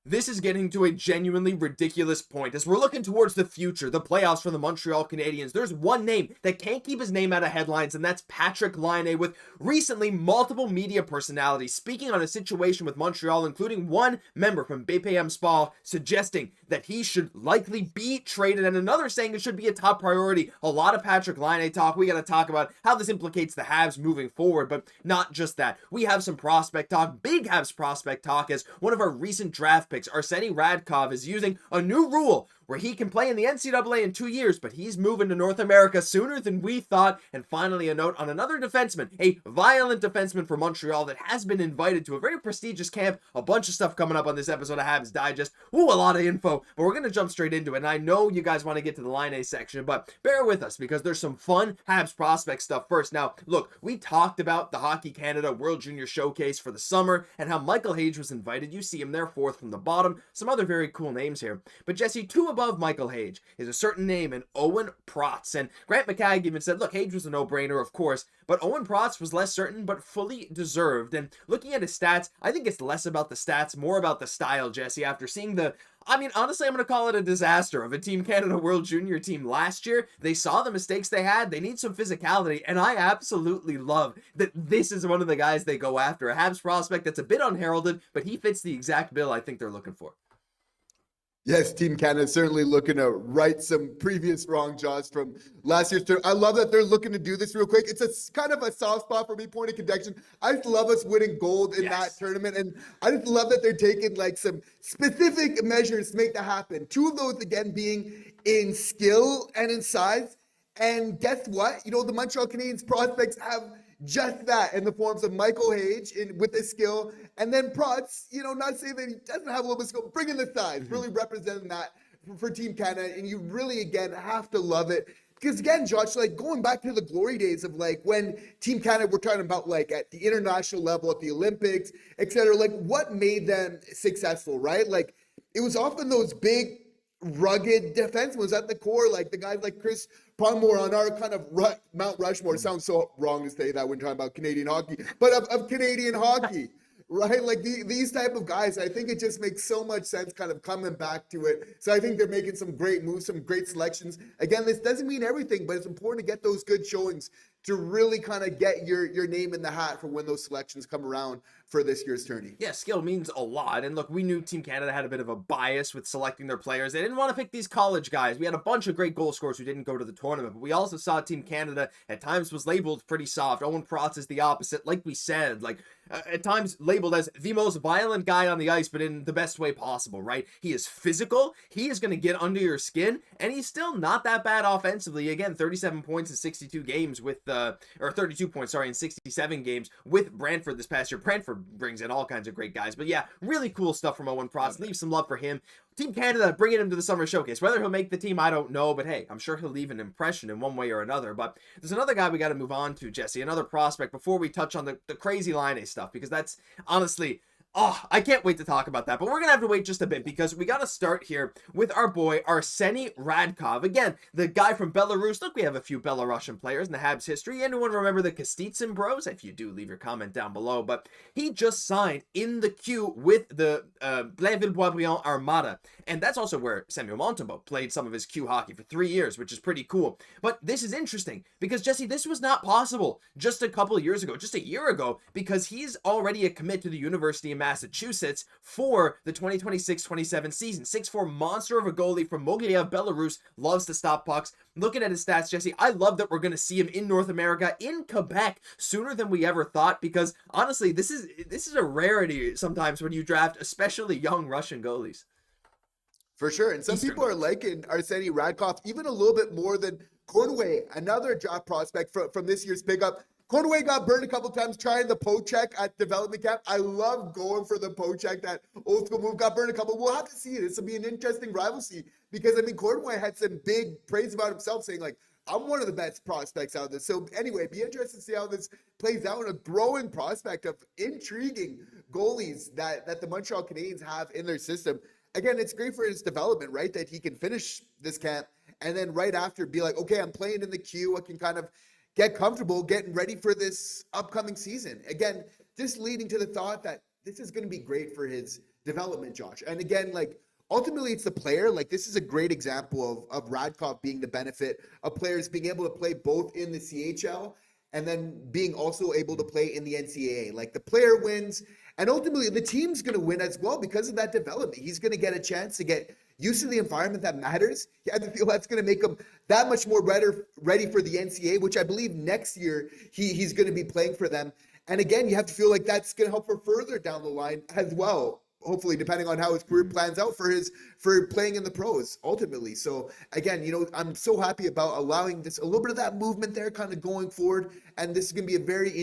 This is getting to a genuinely ridiculous point. As we're looking towards the future, the playoffs for the Montreal Canadiens, there's one name that can't keep his name out of headlines, and that's Patrik Laine, with recently multiple media personalities speaking on a situation with Montreal, including one member from BPM Sport suggesting that he should likely be traded, and another saying it should be a top priority. A lot of Patrik Laine talk. We got to talk about how this implicates the Habs moving forward, but not just that. We have some prospect talk, big Habs prospect talk, as one of our recent draft picks, Arseni Radkov, is using a new rule where he can play in the NCAA in 2 years, but he's moving to North America sooner than we thought. And finally, a note on another defenseman, a violent defenseman for Montreal that has been invited to a very prestigious camp. A bunch of stuff coming up on this episode of Habs Digest. Ooh, a lot of info, but we're going to jump straight into it. And I know you guys want to get to the Line A section, but bear with us because there's some fun Habs prospect stuff first. Now, look, we talked about the Hockey Canada World Junior Showcase for the summer and how Michael Hage was invited. You see him there, fourth from the bottom. Some other very cool names here. But Jesse, two above Michael Hage is a certain name, in Owen Protz. And Grant McCagg even said, look, Hage was a no-brainer, of course, but Owen Protz was less certain, but fully deserved. And looking at his stats, I think it's less about the stats, more about the style, Jesse, after seeing honestly, I'm going to call it a disaster of a Team Canada World Junior team last year. They saw the mistakes they had. They need some physicality, and I absolutely love that this is one of the guys they go after. A Habs prospect that's a bit unheralded, but he fits the exact bill I think they're looking for. Yes, Team Canada certainly looking to right some previous wrong jaws from last year's tournament. I love that they're looking to do this real quick. It's a kind of a soft spot for me, point of contention. I just love us winning gold in that tournament, and I just love that they're taking like some specific measures to make that happen. Two of those, again, being in skill and in size. And guess what? The Montreal Canadiens prospects have just that in the forms of Michael Hage with his skill, and then Protz, not saying that he doesn't have a little bit of skill, bringing the size, really representing that for Team Canada. And you really, again, have to love it. Because again, Josh, like going back to the glory days of like when Team Canada, we're talking about like at the international level, at the Olympics, etc. Like what made them successful, right? Like it was often those big, rugged defensemen was at the core, like the guys like Chris Primeau on our kind of Mount Rushmore. It sounds so wrong to say that when talking about Canadian hockey, but of Canadian hockey, right? Like these type of guys, I think it just makes so much sense kind of coming back to it. So I think they're making some great moves, some great selections. Again, this doesn't mean everything, but it's important to get those good showings to really kind of get your name in the hat for when those selections come around for this year's tourney. Yeah, skill means a lot. And look, we knew Team Canada had a bit of a bias with selecting their players. They didn't want to pick these college guys. We had a bunch of great goal scorers who didn't go to the tournament, but we also saw Team Canada at times was labeled pretty soft. Owen Protz is the opposite, like we said, at times labeled as the most violent guy on the ice, but in the best way possible, right? He is physical, he is going to get under your skin, and he's still not that bad offensively. Again, 37 points in 62 games with, or 32 points, sorry, in 67 games with Brantford this past year. Brantford brings in all kinds of great guys, but yeah, really cool stuff from Owen Protz. Leave some love for him. Team Canada bringing him to the summer showcase. Whether he'll make the team, I don't know, but hey, I'm sure he'll leave an impression in one way or another. But there's another guy we got to move on to, Jesse, another prospect before we touch on the crazy Line A stuff, because that's honestly, I can't wait to talk about that, but we're going to have to wait just a bit because we got to start here with our boy Arseni Radkov. Again, the guy from Belarus. Look, we have a few Belarusian players in the Habs history. Anyone remember the Kostitsyn bros? If you do, leave your comment down below. But he just signed in the queue with the Blainville-Boisbriand Armada, and that's also where Samuel Montembeault played some of his Q hockey for 3 years, which is pretty cool. But this is interesting because, Jesse, this was not possible just a couple of years ago, just a year ago, because he's already a commit to the University of Massachusetts for the 2026-27 season. 6'4" monster of a goalie from Mogiliev, Belarus, loves to stop pucks. Looking at his stats, Jesse, I love that we're going to see him in North America, in Quebec, sooner than we ever thought, because honestly, this is a rarity sometimes when you draft, especially young Russian goalies. For sure, and some people are liking Arseni Radkov even a little bit more than Conway, another draft prospect from this year's pickup. Conway got burned a couple times trying the poke check at development camp. I love going for the poke check, that old school move. Got burned a couple. We'll have to see it. This will be an interesting rivalry because, Conway had some big praise about himself, saying, like, I'm one of the best prospects out there. So anyway, be interested to see how this plays out. A growing prospect of intriguing goalies that the Montreal Canadiens have in their system. Again, it's great for his development, right? That he can finish this camp and then right after be like, okay, I'm playing in the queue. I can kind of get comfortable getting ready for this upcoming season. Again, just leading to the thought that this is going to be great for his development, Josh. And again, like ultimately it's the player. Like this is a great example of Radkov being the benefit of players being able to play both in the CHL and then being also able to play in the NCAA. Like the player wins, and ultimately the team's going to win as well because of that development. He's going to get a chance to get used to the environment that matters. I feel that's going to make him that much more ready for the NCAA, which I believe next year he's going to be playing for them. And again, you have to feel like that's going to help for further down the line as well. Hopefully, depending on how his career plans out for playing in the pros ultimately. So again, I'm so happy about allowing this a little bit of that movement there kind of going forward. And this is going to be a very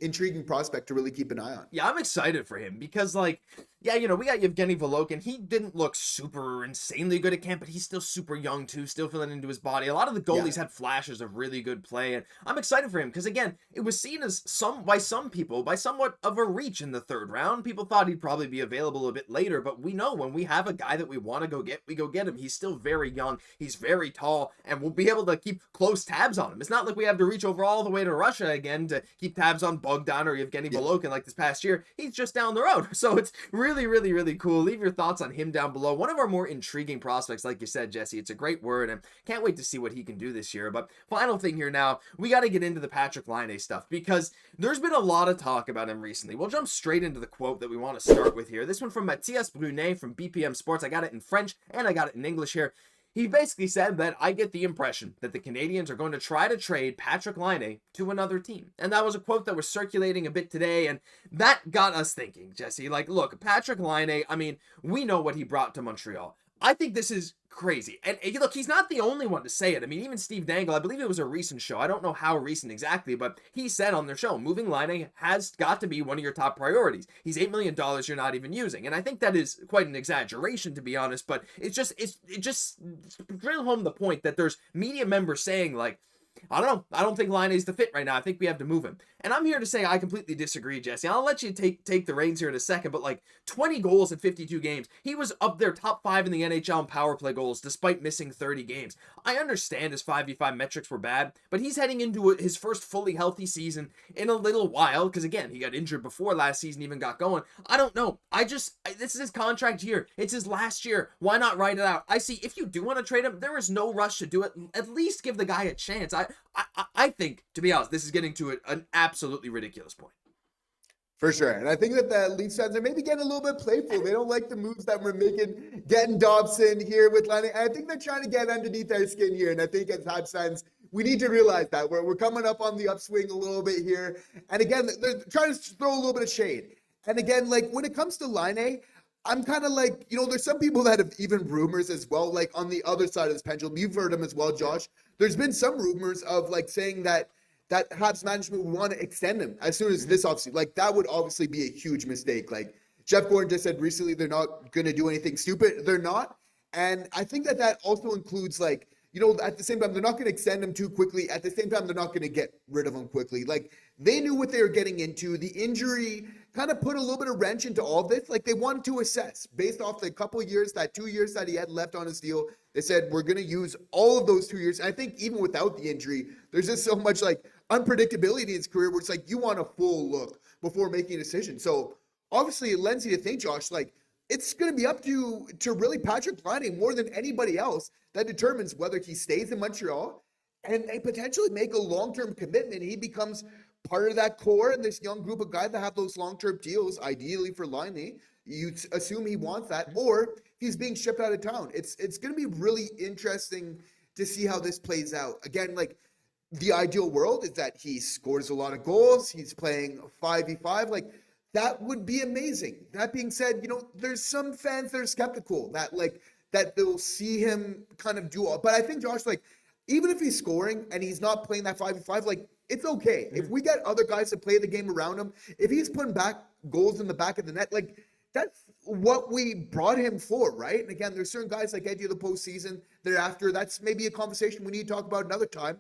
intriguing prospect to really keep an eye on. Yeah, I'm excited for him because, like, yeah, we got Yevgeny Volokhin. He didn't look super insanely good at camp, but he's still super young too, still feeling into his body. A lot of the goalies had flashes of really good play, and I'm excited for him because, again, it was seen as by some people by somewhat of a reach in the third round. People thought he'd probably be available a bit later, but we know when we have a guy that we want to go get, we go get him. He's still very young, he's very tall, and we'll be able to keep close tabs on him. It's not like we have to reach over all the way to Russia again to keep tabs on Bogdan or Yevgeny Volokhin like this past year. He's just down the road, so it's really, really, really cool. Leave your thoughts on him down below. One of our more intriguing prospects, like you said, Jesse. It's a great word, and can't wait to see what he can do this year. But final thing here now, we got to get into the Patrik Laine stuff because there's been a lot of talk about him recently. We'll jump straight into the quote that we want to start with here. This one from Mathias Brunet from BPM Sports. I got it in French and I got it in English here. He basically said that I get the impression that the Canadiens are going to try to trade Patrik Laine to another team. And that was a quote that was circulating a bit today, and that got us thinking, Jesse. Like, look, Patrik Laine, I mean, we know what he brought to Montreal. I think this is crazy. And look, he's not the only one to say it. I mean, even Steve Dangle, I believe it was a recent show. I don't know how recent exactly, but he said on their show, moving Laine has got to be one of your top priorities. He's $8 million you're not even using. And I think that is quite an exaggeration, to be honest, but it just drill home the point that there's media members saying, like, I don't know. I don't think Laine is the fit right now. I think we have to move him. And I'm here to say I completely disagree, Jesse. I'll let you take the reins here in a second, but like 20 goals in 52 games. He was up there top 5 in the NHL in power play goals despite missing 30 games. I understand his 5v5 metrics were bad, but he's heading into his first fully healthy season in a little while because, again, he got injured before last season even got going. I don't know. This is his contract year. It's his last year. Why not write it out? I see if you do want to trade him, there is no rush to do it. At least give the guy a chance. I think, to be honest, this is getting to an absolutely ridiculous point. For sure. And I think that the Leafs fans are maybe getting a little bit playful. They don't like the moves that we're making, getting Dobson here with Laine. I think they're trying to get underneath our skin here. And I think as Habs fans, we need to realize that we're coming up on the upswing a little bit here. And again, they're trying to throw a little bit of shade. And again, like when it comes to Laine, I'm kind of like, there's some people that have even rumors as well, like on the other side of this pendulum. You've heard them as well, Josh. There's been some rumors of like saying that Habs management would want to extend him as soon as this offseason. Like that would obviously be a huge mistake. Like Jeff Gordon just said recently, they're not going to do anything stupid. They're not. And I think that also includes like, at the same time, they're not going to extend him too quickly. At the same time, they're not going to get rid of him quickly. Like they knew what they were getting into. The injury kind of put a little bit of wrench into all this. Like they wanted to assess based off the couple of years, that 2 years that he had left on his deal. They said, we're going to use all of those 2 years. And I think even without the injury, there's just so much like unpredictability in his career where it's like you want a full look before making a decision. So obviously it lends you to think, Josh, like it's going to be up to really Patrik Laine more than anybody else that determines whether he stays in Montreal and they potentially make a long-term commitment. He becomes part of that core and this young group of guys that have those long-term deals, ideally for Laine. You assume he wants that, or he's being shipped out of town. It's going to be really interesting to see how this plays out. Again, like the ideal world is that he scores a lot of goals. He's playing 5v5. Like that would be amazing. That being said, there's some fans that are skeptical that they'll see him kind of do all. But I think, Josh, like even if he's scoring and he's not playing that 5v5, like it's okay. If we get other guys to play the game around him, if he's putting back goals in the back of the net, like that's what we brought him for, right? And again, there's certain guys like Eddie of the postseason thereafter. That's maybe a conversation we need to talk about another time.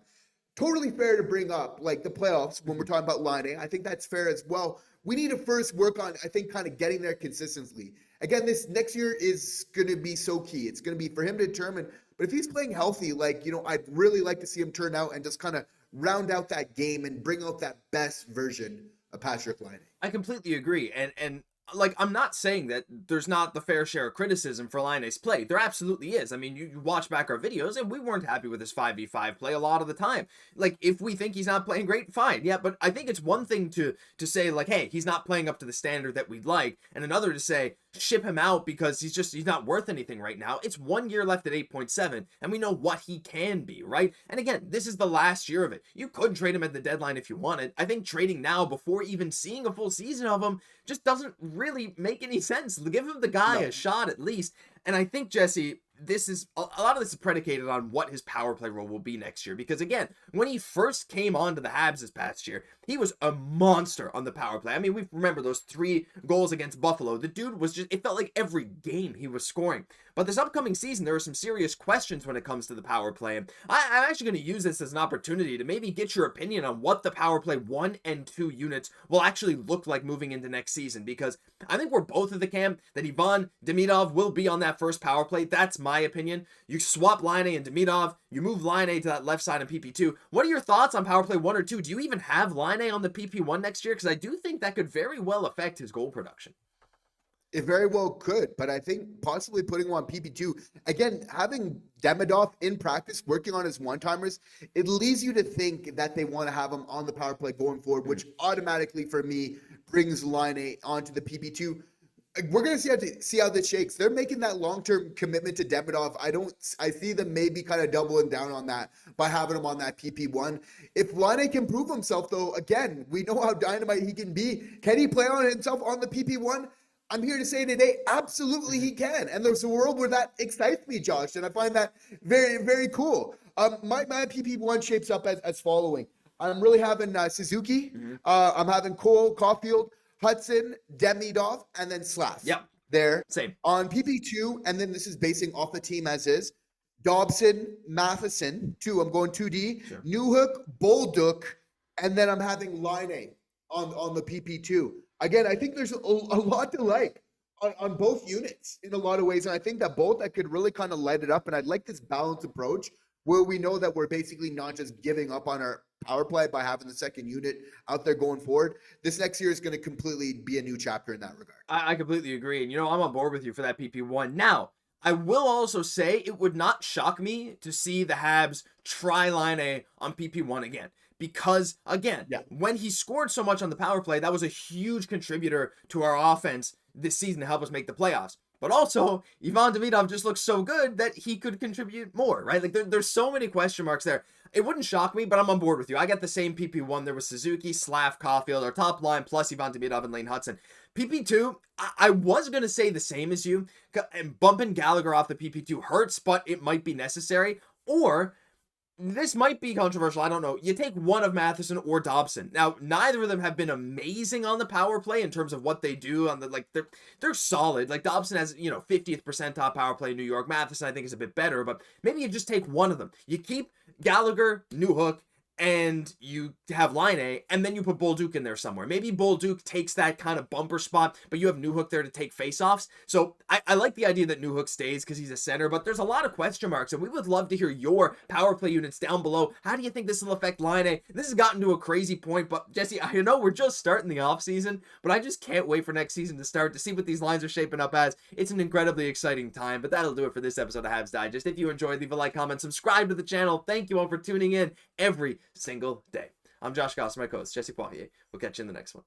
Totally fair to bring up like the playoffs when we're talking about Laine. I think that's fair as well. We need to first work on, I think, kind of getting there consistently. Again, this next year is going to be so key. It's going to be for him to determine. But if he's playing healthy, like, I'd really like to see him turn out and just kind of round out that game and bring out that best version of Patrik Laine. I completely agree. And like, I'm not saying that there's not the fair share of criticism for Laine's play. There absolutely is. I mean, you watch back our videos, and we weren't happy with his 5v5 play a lot of the time. Like, if we think he's not playing great, fine. Yeah, but I think it's one thing to say, like, hey, he's not playing up to the standard that we'd like, and another to say, ship him out because he's not worth anything right now. It's 1 year left at 8.7, and we know what he can be, right? And again, this is the last year of it. You could trade him at the deadline if you wanted. I think trading now before even seeing a full season of him just doesn't really make any sense. Give him the guy a shot at least. And I think, Jesse, this is a lot of this is predicated on what his power play role will be next year. Because again, when he first came on to the Habs this past year, he was a monster on the power play. I mean, we remember those 3 goals against Buffalo. The dude was just, it felt like every game he was scoring. But this upcoming season, there are some serious questions when it comes to the power play. And I'm actually going to use this as an opportunity to maybe get your opinion on what the power play 1 and 2 units will actually look like moving into next season. Because I think we're both of the camp that Ivan Demidov will be on that first power play. That's my opinion. You swap Laine and Demidov, you move Laine to that left side in PP2. What are your thoughts on power play 1 or 2? Do you even have Laine on the PP1 next year? Because I do think that could very well affect his goal production. It very well could, but I think possibly putting him on PP2, again, having Demidov in practice, working on his one-timers, it leads you to think that they want to have him on the power play going forward, which automatically, for me, brings Laine onto the PP2. We're going to see how this shakes. They're making that long-term commitment to Demidov. I see them maybe kind of doubling down on that by having him on that PP1. If Laine can prove himself, though, again, we know how dynamite he can be. Can he play on himself on the PP1? I'm here to say today, absolutely he can. And there's a world where that excites me, Josh, and I find that very, very cool. My PP1 shapes up as following. I'm really having Suzuki. I'm having Cole, Caufield, Hutson, Demidov, and then Slav. Yep. There. Same. On PP2, and then this is basing off the team as is. Dobson, Matheson, 2. I'm going 2D. Sure. Newhook, Bolduc, and then I'm having Laine on the PP2. Again, I think there's a lot to like on both units in a lot of ways. And I think that both that could really kind of light it up. And I'd like this balanced approach where we know that we're basically not just giving up on our power play by having the second unit out there going forward. This next year is going to completely be a new chapter in that regard. I completely agree. And, I'm on board with you for that PP1. Now, I will also say it would not shock me to see the Habs try Laine on PP1 again. Because, again, when he scored so much on the power play, that was a huge contributor to our offense this season to help us make the playoffs. But also, Ivan Demidov just looks so good that he could contribute more, right? Like, there's so many question marks there. It wouldn't shock me, but I'm on board with you. I got the same PP1. There was Suzuki, Slav, Caufield, our top line, plus Ivan Demidov and Lane Hutson. PP2, I was going to say the same as you. And bumping Gallagher off the PP2 hurts, but it might be necessary. Or this might be controversial, I don't know. You take one of Matheson or Dobson. Now, neither of them have been amazing on the power play in terms of what they do on the, like, they're solid. Like, Dobson has, 50th percentile power play in New York. Matheson, I think, is a bit better, but maybe you just take one of them. You keep Gallagher, Newhook, and you have Laine, and then you put Bolduc in there somewhere. Maybe Bolduc takes that kind of bumper spot, but you have Newhook there to take faceoffs. So I like the idea that Newhook stays because he's a center, but there's a lot of question marks, and we would love to hear your power play units down below. How do you think this will affect Laine? This has gotten to a crazy point, but Jesse, I know we're just starting the offseason, but I just can't wait for next season to start to see what these lines are shaping up as. It's an incredibly exciting time, but that'll do it for this episode of Habs Digest. If you enjoyed, leave a like, comment, subscribe to the channel. Thank you all for tuning in every single day. I'm Josh Gosse, my co-host, Jesse Poirier. We'll catch you in the next one.